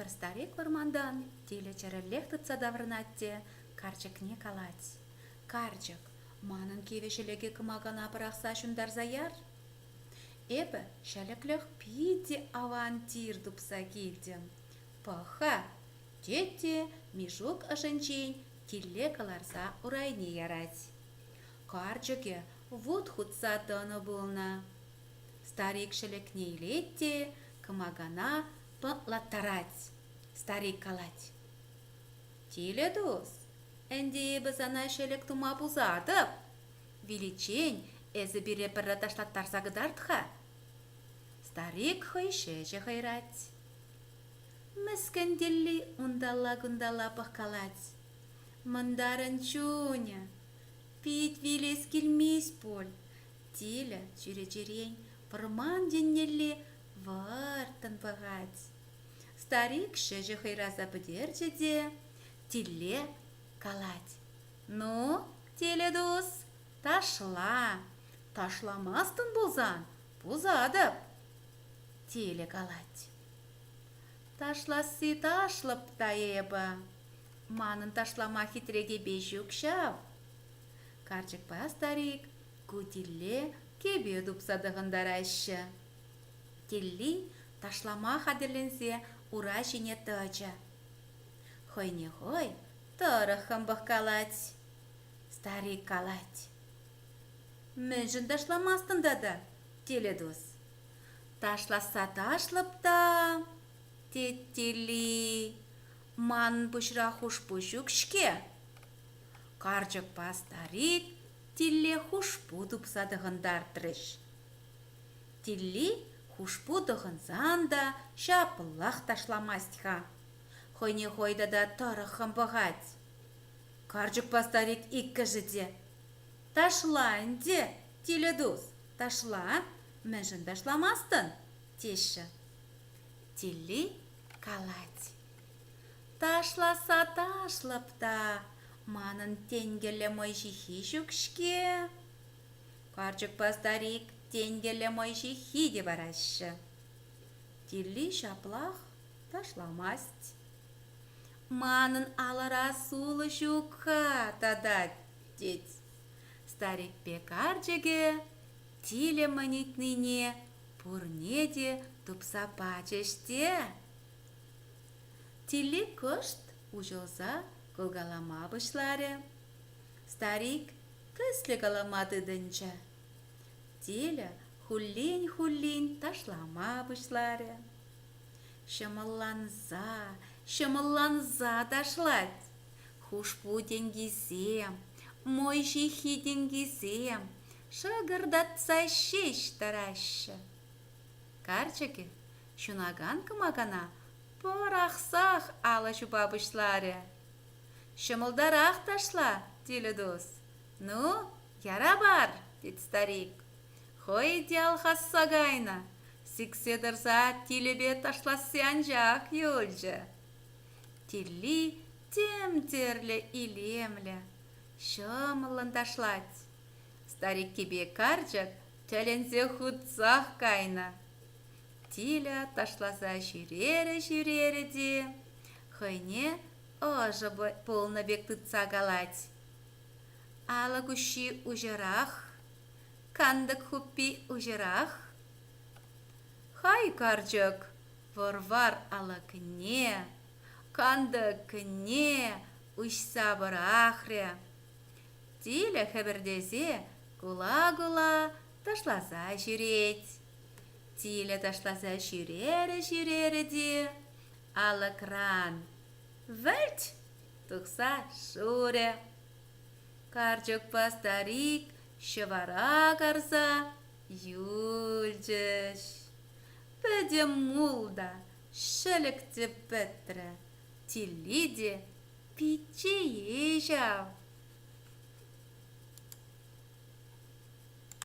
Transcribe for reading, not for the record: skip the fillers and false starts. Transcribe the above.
старик вармандан, теле черелех тытса даврнатте, карчыкне калать. Карчык, манын кевешелеге кымагана пырақса шундар заяр. Эпі, шәлікліх пиде авантир дупса келдім. Паха, тетте, мешок ашанчень, теле каларса урайне ярать. Карчыке, вот хутса тыны болна. Старик шәлікне илетте, кымагана пытлаттарать. Старик калать. Теле дос, әнде біз ана шәлік тума бұзадып. Величень, әзі бере бірі ташлаттар сағыдардыға. Старик хайшеше хайрать. Мүскінделі ұндала-гүндала пыққалать. Мұндарын чуня, пит велес келмес бол. Теле жүре-жүрен пырман деннелі вартын бағать. Старик шеше хайраза бұдерче де, теле калать. Ну, теле дос, ташла. Ташламастын болзан, бұзадып. Теле калать. Ташласы ташлып та ебі. Манын ташлама хитреге бешік шав. Карчык па старик, көтелі кебе дұпсадығындар әші. Телли ташлама хадерленсе ура жіне тача. Хойне-хой, тұрықым бұқ калать. Старик калать. Мүнжін ташламастында да, теле дос. Ташласа ташлып та, теттели, ман бұшыра хуш бұшық шке. Карчык па старик, теле хушпу дұпсадығындар тұрыш. Телли хушпу дұғынзан да шапыллақ ташламастыға. Хойне-хойда да тұрықым бұғать. Карчык па старик иккі жыде. Ташла әнде, теле дос, ташла, мүнжін ташламастын, теші. Телли калать. Ташласа ташлып та, манын тенгелі мой жихи жүкшке. Карчык па старик тенгелі мой жихи де барашы. Телли шаплақ ташламаст. Манын алара сулы жүкқа тадат, дед. Старик пе карчыге, теле манитныне, пурнеде тупса пачеште. Теле кышт ужылса кылгалама бұшлары. Старик кысле галамады дынча. Теле хуллин ташлама бұшлары. Шымылланза ташлать. Хушпу денгізем, мой жихи денгізем, шыгырдатса шеш тарашы. Карчыке, шунаган кымагана, порақсақ алашы бабышлары. Шымылдарақ ташла, теле дос. Ну, яра бар, дед старик. Хой дел хассагайна, сикседірза телебе ташласы анжақ юлжы. Телли темтерлі илемлі, шымылын ташлать. Старик кебе карчык, тәлензе худзақ кайна. Теле ташласа жүрері де, хойне ожы полны бек тұтса галать. Алы күші ұжырақ, кандық хуппи ұжырақ. Хай карчык, варвар алы кіне, кандық кіне, ұшса бір ақры. Теле хабірдезе, гула-гула ташласа жүрет. Теле ташласа жүрері де, алы кран. Вәлт, тұқса шуре. Карчык па старик, шывара қарса, юлжыш. Пәде мулда, шілікті бәттірі. Телли де пиче ежау.